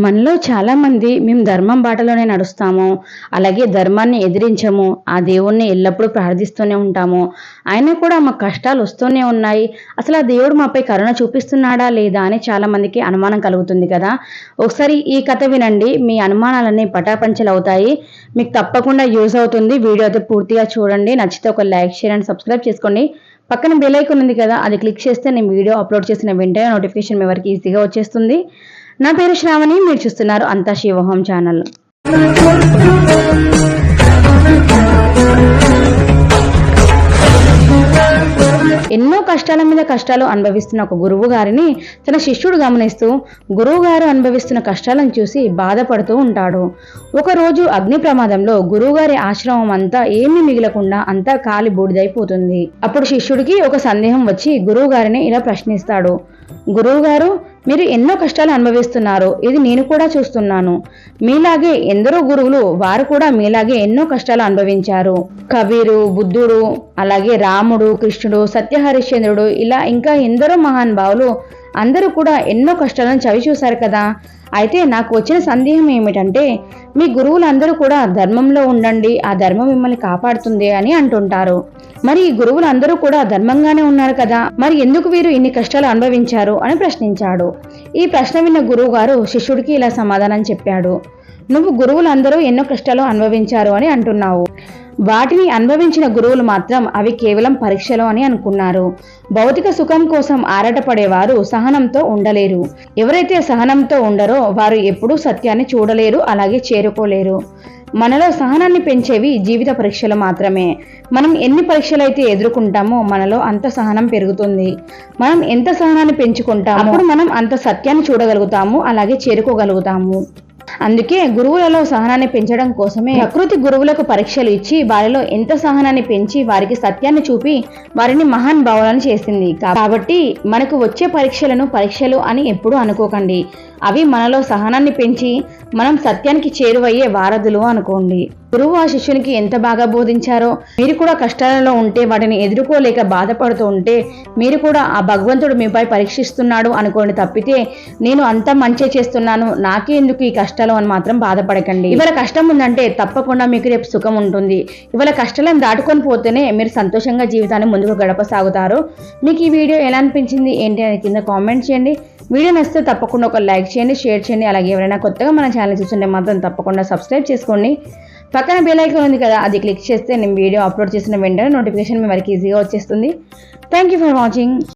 మనలో చాలామంది మేము ధర్మం బాటలోనే నడుస్తాము, అలాగే ధర్మాన్ని ఎదిరించము, ఆ దేవుణ్ణి ఎల్లప్పుడూ ప్రార్థిస్తూనే ఉంటాము. అయినా కూడా మాకు కష్టాలు వస్తూనే ఉన్నాయి. అసలు ఆ దేవుడు మాపై కరుణ చూపిస్తున్నాడా లేదా అని చాలామందికి అనుమానం కలుగుతుంది కదా. ఒకసారి ఈ కథ వినండి, మీ అనుమానాలన్నీ పటాపంచలవుతాయి. మీకు తప్పకుండా యూజ్ అవుతుంది. వీడియో అయితే పూర్తిగా చూడండి. నచ్చితే ఒక లైక్, షేర్ అండ్ సబ్స్క్రైబ్ చేసుకోండి. పక్కన బెల్ ఐకాన్ ఉంది కదా, అది క్లిక్ చేస్తే నేను వీడియో అప్లోడ్ చేసిన వెంటనే నోటిఫికేషన్ మీ వరకు ఈజీగా వచ్చేస్తుంది. నా పేరు శ్రావణి, మీరు చూస్తున్నారు అంతా శివోహం ఛానల్. ఎన్నో కష్టాల మీద కష్టాలు అనుభవిస్తున్న ఒక గురువు గారిని తన శిష్యుడు గమనిస్తూ గురువు గారు అనుభవిస్తున్న కష్టాలను చూసి బాధపడుతూ ఉంటాడు. ఒకరోజు అగ్ని ప్రమాదంలో గురువు గారి ఆశ్రమం అంతా ఏమీ మిగలకుండా అంతా కాలి బూడిదైపోతుంది. అప్పుడు శిష్యుడికి ఒక సందేహం వచ్చి గురువు గారిని ఇలా ప్రశ్నిస్తాడు. గురువు గారు, మీరు ఎన్నో కష్టాలు అనుభవిస్తున్నారు, ఇది నేను కూడా చూస్తున్నాను. మీలాగే ఎందరో గురువులు, వారు కూడా మీలాగే ఎన్నో కష్టాలు అనుభవించారు. కబీరు, బుద్ధుడు, అలాగే రాముడు, కృష్ణుడు, సత్యహరిశ్చంద్రుడు, ఇలా ఇంకా ఎందరో మహానుభావులు అందరూ కూడా ఎన్నో కష్టాలను చవి చూశారు కదా. అయితే నాకు వచ్చిన సందేహం ఏమిటంటే, మీ గురువులందరూ కూడా ధర్మంలో ఉండండి, ఆ ధర్మం మిమ్మల్ని కాపాడుతుంది అని అంటుంటారు. మరి ఈ గురువులందరూ కూడా ధర్మంగానే ఉన్నారు కదా, మరి ఎందుకు వీరు ఇన్ని కష్టాలు అనుభవించారు అని ప్రశ్నించాడు. ఈ ప్రశ్న విన్న గురువు గారు శిష్యుడికి ఇలా సమాధానం చెప్పాడు. నువ్వు గురువులందరూ ఎన్నో కష్టాలు అనుభవించారు అని అంటున్నావు. వాటిని అనుభవించిన గురువులు మాత్రం అవి కేవలం పరీక్షలు అని అనుకున్నారు. భౌతిక సుఖం కోసం ఆరాటపడేవారు సహనంతో ఉండలేరు. ఎవరైతే సహనంతో ఉండరో వారు ఎప్పుడూ సత్యాన్ని చూడలేరు, అలాగే చేరుకోలేరు. మనలో సహనాన్ని పెంచేవి జీవిత పరీక్షలు మాత్రమే. మనం ఎన్ని పరీక్షలైతే ఎదుర్కొంటామో మనలో అంత సహనం పెరుగుతుంది. మనం ఎంత సహనాన్ని పెంచుకుంటామో అప్పుడు మనం అంత సత్యాన్ని చూడగలుగుతాము, అలాగే చేరుకోగలుగుతాము. అందుకే గురువులలో సహనాన్ని పెంచడం కోసమే ప్రకృతి గురువులకు పరీక్షలు ఇచ్చి వారిలో ఎంత సహనాన్ని పెంచి వారికి సత్యాన్ని చూపి వారిని మహాన్ భావాలను చేసింది. కాబట్టి మనకు వచ్చే పరీక్షలను పరీక్షలు అని ఎప్పుడూ అనుకోకండి. అవి మనలో సహనాన్ని పెంచి మనం సత్యానికి చేరువయ్యే వారధులు అనుకోండి. గురువు ఆ శిష్యునికి ఎంత బాగా బోధించారో, మీరు కూడా కష్టాలలో ఉంటే వాటిని ఎదుర్కోలేక బాధపడుతూ ఉంటే మీరు కూడా ఆ భగవంతుడు మీపై పరీక్షిస్తున్నాడు అనుకోండి తప్పితే నేను అంత మంచి చేస్తున్నాను, నాకే ఎందుకు ఈ కష్టాలు అని మాత్రం బాధపడకండి. ఇవాళ కష్టం ఉందంటే తప్పకుండా మీకు రేపు సుఖం ఉంటుంది. ఇవాళ కష్టాలను దాటుకొని పోతేనే మీరు సంతోషంగా జీవితాన్ని ముందుకు గడపసాగుతారు. మీకు ఈ వీడియో ఎలా అనిపించింది ఏంటి అని కింద కామెంట్ చేయండి. వీడియో నచ్చితే తప్పకుండా ఒక లైక్ చేయండి, షేర్ చేయండి. అలాగే ఎవరైనా కొత్తగా మన ఛానల్ చూస్తుంటే మాత్రం తప్పకుండా సబ్స్క్రైబ్ చేసుకోండి. పక్కన బెల్ ఐకాన్ ఉంది కదా, అది క్లిక్ చేస్తే నేను వీడియో అప్లోడ్ చేసిన వెంటనే నోటిఫికేషన్ మీ వరకు ఈజీగా వచ్చేస్తుంది. Thank you for watching.